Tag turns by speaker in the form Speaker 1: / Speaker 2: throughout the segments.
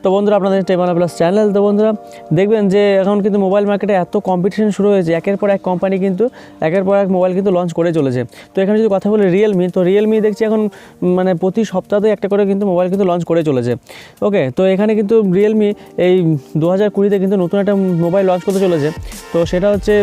Speaker 1: তো বন্ধুরা আপনাদের টেবালা প্লাস চ্যানেল। তো বন্ধুরা দেখবেন যে এখন কিন্তু মোবাইল মার্কেটে এত কম্পিটিশন শুরু হয়েছে, একের পর এক কোম্পানি কিন্তু একের পর এক মোবাইল কিন্তু লঞ্চ করে চলেছে। তো এখানে যদি কথা বলি রিয়েলমি, তো রিয়েলমি দেখছি এখন মানে প্রতি সপ্তাহে একটা করে কিন্তু মোবাইল কিন্তু লঞ্চ করে চলেছে। ওকে, তো এখানে কিন্তু রিয়েলমি এই 2020-তে কিন্তু নতুন একটা মোবাইল লঞ্চ করতে চলেছে। তো সেটা হচ্ছে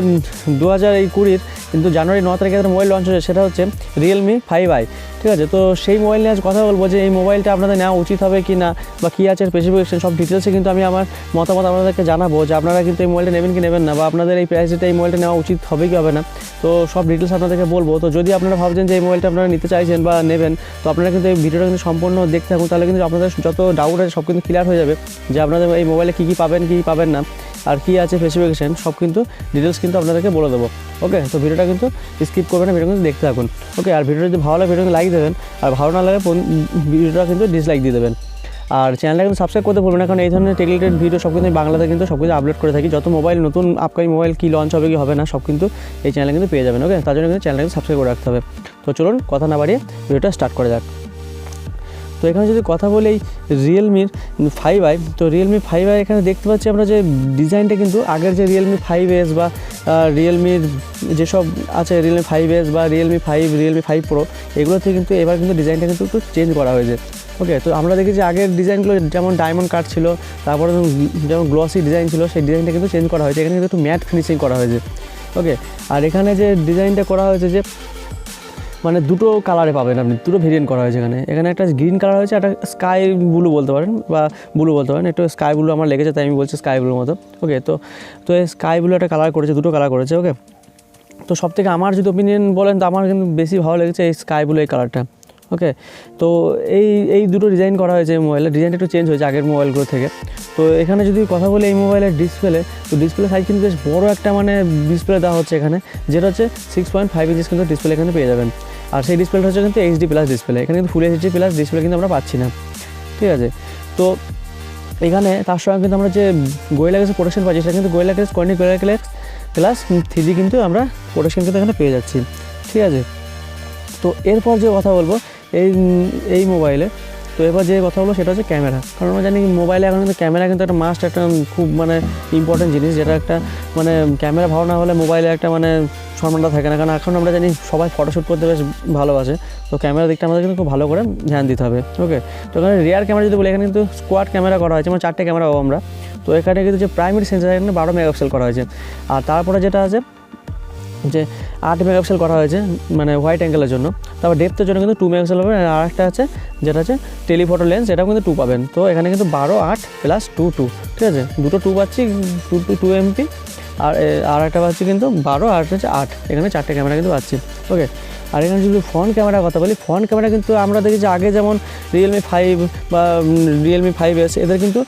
Speaker 1: 2020 কিন্তু জানুয়ারি 9 তারিখে একটা মোবাইল লঞ্চ হয়েছে, সেটা হচ্ছে রিয়েলমি 5i। ঠিক আছে, তো সেই মোবাইল নিয়ে আজ কথা বলবো যে এই মোবাইলটা আপনাদের নেওয়া উচিত হবে কি না, বা কী আছে স্পেসিফিকেশন, সব ডিটেলসে কিন্তু আমি আমার মতামত আপনাদেরকে জানাবো যে আপনারা কিন্তু এই মোবাইলটা নেবেন কি নেবেন না, বা আপনাদের এই প্রাইসটা এই মোবাইলটা নেওয়া উচিত হবে কি হবে না। তো সব ডিটেলস আপনাদেরকে বলবো। তো যদি আপনারা ভাবছেন যে এই মোবাইলটা আপনারা নিতে চাইছেন বা নেবেন, তো আপনারা কিন্তু এই ভিডিওটা কিন্তু সম্পূর্ণ দেখতে থাকুন, তাহলে কিন্তু আপনাদের যত ডাউট আছে সব কিন্তু ক্লিয়ার হয়ে যাবে যে আপনাদের এই মোবাইলে কী কী পাবেন কী পাবেন না, আর কী আছে স্পেসিফিকেশন, সব কিন্তু ডিটেলস কিন্তু আপনাদেরকে বলে দেবো। ওকে, তো ভিডিওটা কিন্তু স্কিপ করবেন না, ভিডিও কিন্তু দেখতে থাকুন। ওকে, আর ভিডিওটা যদি ভালো লাগে ভিডিওকে লাইক দেবেন, আর ভালো না লাগে ভিডিওটা কিন্তু ডিসলাইক দিয়ে দেবেন। আর চ্যানেলটা কিন্তু সাবস্ক্রাইব করতে ভুলবেন না, কারণ এই ধরনের টেকনিক্যাল ভিডিও সব কিন্তু বাংলাতে কিন্তু সব কিছু আপলোড করে থাকি। যত মোবাইল নতুন আপকামিং মোবাইল কী লঞ্চ হবে কি হবে না, সব কিন্তু এই চ্যানেলে কিন্তু পেয়ে যাবেন। ওকে, তার জন্য কিন্তু চ্যানেলটাকে সাবস্ক্রাইব করে রাখতে হবে। তো চলুন কথা না বাড়িয়ে ভিডিওটা স্টার্ট করা যাক। তো এখানে যদি কথা বলি এই রিয়েলমির 5i, তো রিয়েলমি 5i এখানে দেখতে পাচ্ছি আমরা যে ডিজাইনটা কিন্তু আগের যে রিয়েলমি 5s বা রিয়েলমির যেসব আছে রিয়েলমি 5s বা রিয়েলমি 5 প্রো, এগুলোতে কিন্তু এবার কিন্তু ডিজাইনটা কিন্তু একটু চেঞ্জ করা হয়েছে। ওকে, তো আমরা দেখেছি আগের ডিজাইনগুলো যেমন ডায়মন্ড কাট ছিল, তারপরে যেমন গ্লসি ডিজাইন ছিল, সেই ডিজাইনটা কিন্তু চেঞ্জ করা হয়েছে। এখানে কিন্তু একটু ম্যাট ফিনিশিং করা হয়েছে। ওকে, আর এখানে যে ডিজাইনটা করা হয়েছে যে মানে দুটো কালারে পাবেন আপনি, দুটো ভেরিয়েন্ট করা হয়েছে এখানে একটা গ্রিন কালার হয়েছে, একটা স্কাই ব্লু বলতে পারেন বা ব্লু বলতে পারেন, একটু স্কাই ব্লু আমার লেগেছে তাই আমি বলছি স্কাই ব্লুর মতো। ওকে, তো এই স্কাই ব্লু একটা কালার করেছে, দুটো কালার করেছে। ওকে, তো সব থেকে আমার যদি ওপিনিয়ন বলেন তো আমার কিন্তু বেশি ভালো লেগেছে এই স্কাই ব্লু এই কালারটা। ওকে, তো এই দুটো ডিজাইন করা হয়েছে মোবাইলের, ডিজাইনটা একটু চেঞ্জ হয়েছে আগের মোবাইলগুলো থেকে। তো এখানে যদি কথা বলি এই মোবাইলের ডিসপ্লে, তো ডিসপ্লে সাইজ কিন্তু বেশ বড় একটা মানে ডিসপ্লে দেওয়া হচ্ছে এখানে, যেটা হচ্ছে 6.5 ইঞ্চিস কিন্তু ডিসপ্লে এখানে পেয়ে যাবেন। আর সেই ডিসপ্লেটা হচ্ছে কিন্তু HD+ ডিসপ্লে, এখানে কিন্তু ফুল HD+ ডিসপ্লে কিন্তু আমরা পাচ্ছি না। ঠিক আছে, তো এখানে তার সঙ্গে কিন্তু আমরা যে গোরিলা গ্লাস প্রোটেকশন পাচ্ছি, সেটা কিন্তু gorilla glass Corning gorilla glass 3D কিন্তু আমরা প্রোটেকশন কিন্তু এখানে পেয়ে যাচ্ছি। ঠিক আছে, তো এরপর যে কথা বলবো এই মোবাইলে, তো এবার যে কথা বলবো সেটা হচ্ছে ক্যামেরা। কারণ আমরা জানি মোবাইলে এখন কিন্তু ক্যামেরা কিন্তু একটা মাস্ট, একটা খুব মানে ইম্পর্টেন্ট জিনিস, যেটা একটা মানে ক্যামেরা ভালো না হলে মোবাইলে একটা মানে সম্মানটা থাকে না। কারণ এখন আমরা জানি সবাই ফটোশ্যুট করতে বেশ ভালোবাসে, তো ক্যামেরার দিকটা আমাদের কিন্তু খুব ভালো করে ধ্যান দিতে হবে। ওকে, তো এখানে রিয়ার ক্যামেরা যদি বলি, এখানে কিন্তু স্কোয়াড ক্যামেরা করা হয়েছে, মানে 4টে ক্যামেরা পাবো আমরা। তো এখানে কিন্তু যে প্রাইমারি সেন্সার এখানে 12 মেগাপিক্সেল করা হয়েছে, আর তারপরে যেটা আছে যে 8 মেগাপিক্সেল করা হয়েছে মানে হোয়াইট অ্যাঙ্গেলের জন্য। তারপর ডেপথের জন্য কিন্তু 2 মেগাপিক্সেল পাবেন, আর একটা আছে যেটা আছে টেলিফটো লেন্স, এটাও কিন্তু 2 পাবেন। তো এখানে কিন্তু 12, 8 প্লাস 2, ঠিক আছে, দুটো 2 পাচ্ছি, 2 MP, আর একটা পাচ্ছি কিন্তু 12, আর হচ্ছে 8, এখানে 4টে ক্যামেরা কিন্তু পাচ্ছি। ওকে, আর এখানে যদি ফ্রন্ট ক্যামেরার কথা বলি, ফ্রন্ট ক্যামেরা কিন্তু আমরা দেখেছি আগে যেমন রিয়েলমি 5 বা রিয়েলমি 5s এদের কিন্তু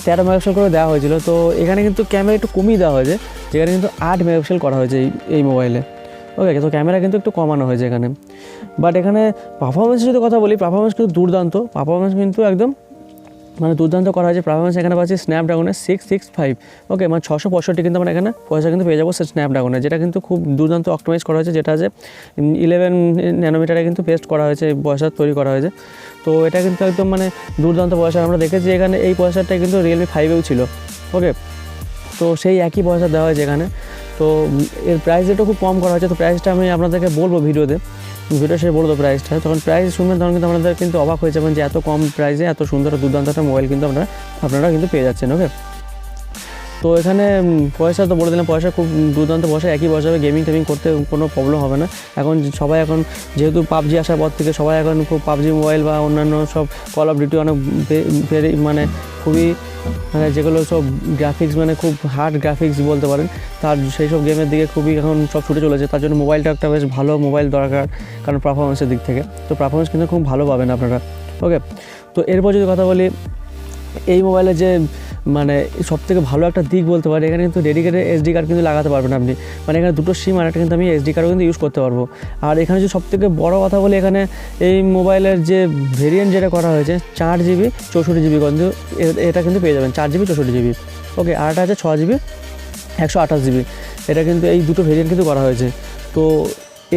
Speaker 1: 13 মেগাপিক্সেল করে দেওয়া হয়েছিল। তো এখানে কিন্তু ক্যামেরা একটু কমিয়ে দেওয়া হয়েছে, যেখানে কিন্তু 8 মেগাপিক্সেল করা হয়েছে এই মোবাইলে। ওকে, তো ক্যামেরা কিন্তু একটু কমানো হয়েছে এখানে। বাট এখানে পারফরমেন্সের যদি কথা বলি, পারফরমেন্স কিন্তু দুর্দান্ত, পারফরমেন্স কিন্তু একদম মানে দুর্দান্ত করা হয়েছে। পারফরমেন্স এখানে পাচ্ছি স্ন্যাপড্রাগনের 665। ওকে, মানে 665 কিন্তু আমরা এখানে পয়সা কিন্তু পেয়ে যাবো স্ন্যাপড্রাগনের, যেটা কিন্তু খুব দুর্দান্ত অপটিমাইজ করা হয়েছে, যেটা আছে 11 ন্যানোমিটারে কিন্তু পেস্ট করা হয়েছে, প্রসেসর তৈরি করা হয়েছে। তো এটা কিন্তু একদম মানে দুর্দান্ত প্রসেসর। আমরা দেখেছি এখানে এই প্রসেসরটা কিন্তু রিয়েলমি 5এও ছিল। ওকে, তো সেই একই প্রসেসর দেওয়া হয়েছে এখানে। তো এর প্রাইস রেটও খুব কম করা হয়েছে। তো প্রাইসটা আমি আপনাদেরকে বলবো ভিডিও শেষে বলবো প্রাইসটা। তখন প্রাইস শুনবেন তখন কিন্তু আপনাদের কিন্তু অবাক হয়ে যাবেন যে এত কম প্রাইসে এত সুন্দর দুর্দান্ত একটা মোবাইল কিন্তু আপনারা কিন্তু পেয়ে যাচ্ছেন। ওকে, তো এখানে পয়সা তো বলে দিলাম, পয়সা খুব দুর্দান্ত পয়সা, একই পয়সা হবে, গেমিং করতে কোনো প্রবলেম হবে না। এখন সবাই যেহেতু পাবজি আসার পর থেকে সবাই এখন খুব পাবজি মোবাইল বা অন্যান্য সব কল অফ ডিউটি অনেক মানে খুবই মানে যেগুলো সব গ্রাফিক্স মানে খুব হার্ড গ্রাফিক্স বলতে পারেন, তার সেই সব গেমের দিকে খুবই এখন সব ছুটে চলেছে। তার জন্য মোবাইলটা একটা বেশ ভালো মোবাইল দরকার, কারণ পারফরমেন্সের দিক থেকে তো পারফরমেন্স কিন্তু খুব ভালো পাবেন আপনারা। ওকে, তো এরপর যদি কথা বলি এই মোবাইলে যে মানে সবথেকে ভালো একটা দিক বলতে পারি, এখানে কিন্তু ডেডিকেটেড SD কার্ড কিন্তু লাগাতে পারবেন আপনি, মানে এখানে দুটো সিম আর একটা কিন্তু আমি SD কার্ডও কিন্তু ইউজ করতে পারবো। আর এখানে যদি সবথেকে বড় কথা বলি, এখানে এই মোবাইলের যে ভেরিয়েন্ট যেটা করা হয়েছে 4GB 64GB, কিন্তু এটা কিন্তু পেয়ে যাবেন 4GB 64GB। ওকে, আর একটা আছে 6GB 128GB, এটা কিন্তু এই দুটো ভেরিয়েন্ট কিন্তু করা হয়েছে। তো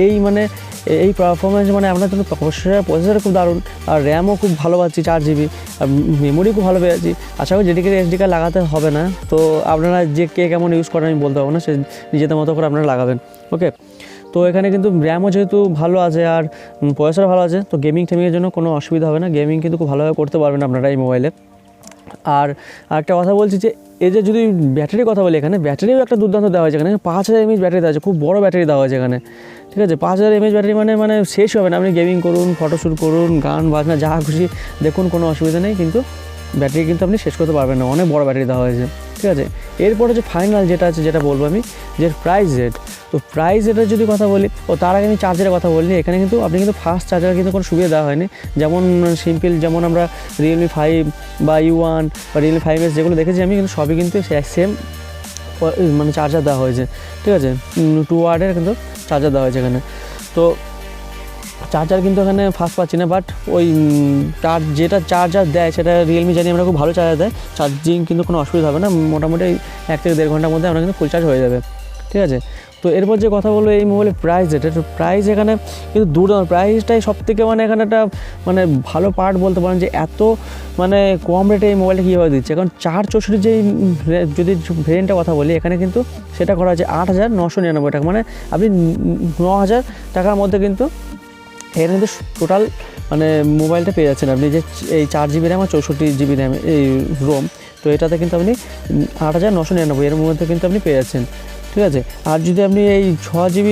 Speaker 1: এই মানে এই পারফরমেন্স মানে আপনার জন্য প্রসেসর খুব দারুণ, আর র্যামও খুব ভালো পাচ্ছি 4 GB, আর মেমোরি খুব ভালো পেয়েছি। আশা করি ডেডিকেটেড এসডি কার্ড লাগাতে হবে না। তো আপনারা যে কে কেমন ইউজ করেন আমি বলতে পারবো না, সে নিজেদের মতো করে আপনারা লাগাবেন। ওকে, তো এখানে কিন্তু র্যামও যেহেতু ভালো আছে আর প্রসেসর ভালো আছে, তো গেমিং টেমিংয়ের জন্য কোনো অসুবিধা হবে না, গেমিং কিন্তু খুব ভালোভাবে করতে পারবেন আপনারা এই মোবাইলে। আর একটা কথা বলছি যে এই যে যদি ব্যাটারির কথা বলি, এখানে ব্যাটারিও একটা দুর্দান্ত দেওয়া হয়েছে, এখানে 5000 mAh ব্যাটারি দেওয়া আছে, খুব বড় ব্যাটারি দেওয়া হয়েছে এখানে, ঠিক আছে। 5000 mAh ব্যাটারি মানে শেষ হবে না, আপনি গেমিং করুন, ফটোশ্যুট করুন, গান বাজনা যা খুশি দেখুন, কোনো অসুবিধা নেই, কিন্তু ব্যাটারি কিন্তু আপনি শেষ করতে পারবেন না, অনেক বড় ব্যাটারি দেওয়া হয়েছে, ঠিক আছে। এরপরে যে ফাইনাল যেটা আছে, যেটা বলবো আমি, যে প্রাইস রেট। তো প্রাইস রেটের যদি কথা বলি, ও তার আগে আমি চার্জারের কথা বলিনি। এখানে কিন্তু আপনি কিন্তু ফাস্ট চার্জার কিন্তু কোনো সুবিধা দেওয়া হয়নি, যেমন সিম্পল যেমন আমরা Realme 5 বা U1 বা Realme 5S যেগুলো দেখেছি আমি, কিন্তু সবই কিন্তু সেম মানে চার্জার দেওয়া হয়েছে, ঠিক আছে। 2 ওয়াটের কিন্তু চার্জার দেওয়া হয়েছে এখানে। তো চার্জার কিন্তু এখানে ফাস্ট পাচ্ছি না, বাট ওই যেটা চার্জার দেয় সেটা Realme জানি আমরা খুব ভালো চার্জার দেয়, চার্জিং কিন্তু কোনো অসুবিধা হবে না, মোটামুটি 1 থেকে 1.5 ঘন্টার মধ্যে আমরা কিন্তু ফুল চার্জ হয়ে যাবে, ঠিক আছে। তো এরপর যে কথা বলবো এই মোবাইলের প্রাইস রেট, প্রাইস এখানে কিন্তু দুর্দান্ত, প্রাইসটাই সবথেকে মানে এখানে একটা মানে ভালো পার্ট বলতে পারেন, যে এত মানে কম রেটে এই মোবাইলটা কীভাবে দিচ্ছে। কারণ 464 যেই যদি ভেরিয়েন্টের কথা বলি, এখানে কিন্তু সেটা করা হচ্ছে 8999 টাকা, মানে আপনি 9000 টাকার মধ্যে কিন্তু এখানে কিন্তু টোটাল মানে মোবাইলটা পেয়ে যাচ্ছেন আপনি, যে এই 4 GB র্যাম আর 64 GB র্যাম এই রোম। তো এটাতে কিন্তু আপনি 8999 এর মধ্যে কিন্তু আপনি পেয়ে যাচ্ছেন, ঠিক আছে। আর যদি আপনি এই 6GB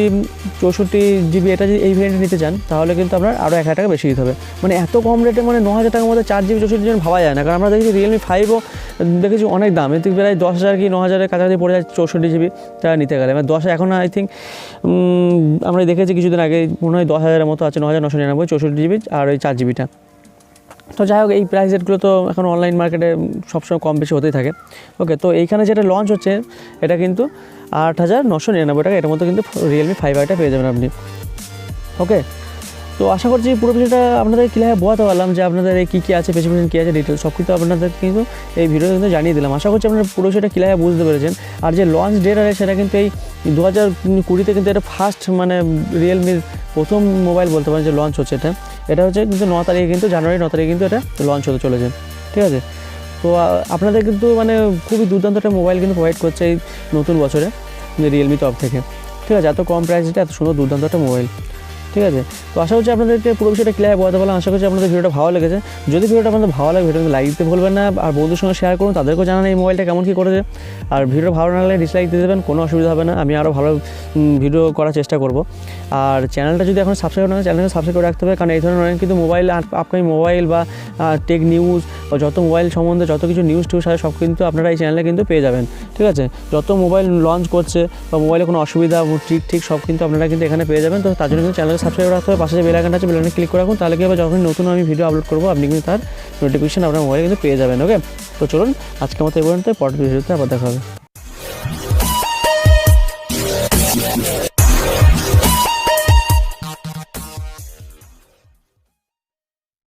Speaker 1: 64GB এটা যদি এই ভেরিয়েন্টে নিতে চান, তাহলে কিন্তু আপনার আরও 1000 টাকা বেশি দিতে হবে। মানে এত কম রেটে, মানে 9000 টাকার মধ্যে 4GB 64GB ভাবা যায় না। কারণ আমরা দেখেছি Realme 5ও দেখেছি অনেক দাম, এতে প্রায় 10,000 কি 9,000-এর কাছাকাছি পড়ে যায় 64GB টাকা নিতে গেলে। মানে 10 এখন আই থিঙ্ক আমরা দেখেছি কিছুদিন আগে মনে হয় 10,000-এর মতো আছে, 9,999 64GB আর ওই 4GBটা। তো যাই হোক, এই প্রাইস রেটগুলো তো এখন অনলাইন মার্কেটে সবসময় কম বেশি হতেই থাকে। ওকে, তো এইখানে যেটা লঞ্চ হচ্ছে এটা কিন্তু 8,999 টাকা, এটার মধ্যে কিন্তু Realme 5i পেয়ে যাবেন আপনি। ওকে, তো আশা করছি পুরো বিষয়টা আপনাদের ক্লিয়ার বোঝাতে পারলাম, যে আপনাদের এই কী আছে, স্পেসিফিকেশন কী আছে, ডিটেলস সব কিছু আপনাদের কিন্তু এই ভিডিওতে কিন্তু জানিয়ে দিলাম। আশা করছি আপনারা পুরো বিষয়টা ক্লিয়ার বুঝতে পেরেছেন। আর যে লঞ্চ ডেট আছে সেটা কিন্তু এই 2020-তে কিন্তু এটা ফার্স্ট মানে রিয়েলমির প্রথম মোবাইল বলতে পারেন যে লঞ্চ হচ্ছে এটা হচ্ছে কিন্তু 9 তারিখে, কিন্তু জানুয়ারি 9 তারিখে কিন্তু এটা লঞ্চ হতে চলেছে, ঠিক আছে। তো আপনাদের কিন্তু মানে খুবই দুর্দান্ত একটা মোবাইল কিন্তু প্রোভাইড করছে এই নতুন বছরে রিয়েলমি তরফ থেকে, ঠিক আছে। এত কম প্রাইসে এত সুন্দর দুর্দান্ত একটা মোবাইল, ঠিক আছে। তো আশা করছি আপনাদেরকে পুরো বিষয়টা ক্লিয়ার বোঝাতে পারলাম। আশা করছি আপনাদের ভিডিওটা ভালো লেগেছে। যদি ভিডিওটা আপনাদের ভালো লাগে, ভিডিওতে লাইক দিতে ভুলবেন না, আর বন্ধুদের সঙ্গে শেয়ার করুন, তাদেরকেও জানান এই মোবাইলটা কেমন কী করেছে। আর ভিডিও ভালো না লাগলে ডিসলাইক দিয়ে দেবেন, কোনো অসুবিধা হবে না, আমি আরও ভালো ভিডিও করার চেষ্টা করব। আর চ্যানেলটা যদি এখন সাবস্ক্রাইব না হয়, চ্যানেলটা সাবস্ক্রাইব করে রাখতে হবে, কারণ এই ধরনের অনেক কিন্তু মোবাইল আপকামিং মোবাইল বা টেক নিউজ বা যত মোবাইল সম্বন্ধে যত কিছু নিউজ টিউজ আছে সব কিন্তু আপনারা এই চ্যানেলে কিন্তু পেয়ে যাবেন, ঠিক আছে। যত মোবাইল লঞ্চ করছে বা মোবাইলে কোনো অসুবিধা ঠিক সব কিন্তু আপনারা কিন্তু এখানে পেয়ে যাবেন। তো তার জন্য কিন্তু চ্যানেলকে সাবস্ক্রাইব রাখতে হবে, পাশে যে বেল আইকনটা আছে বেল আইকনে ক্লিক করে রাখুন, তাহলে কি হবে, যখন নতুন আমি ভিডিও আপলোড করবো আপনি কিন্তু তার নোটিফিকেশন আপনার মোবাইলে কিন্তু পেয়ে যাবেন। ওকে, তো চলুন আজকের মতো এই পর্যন্ত, পরের ভিডিওতে আবার দেখা হবে।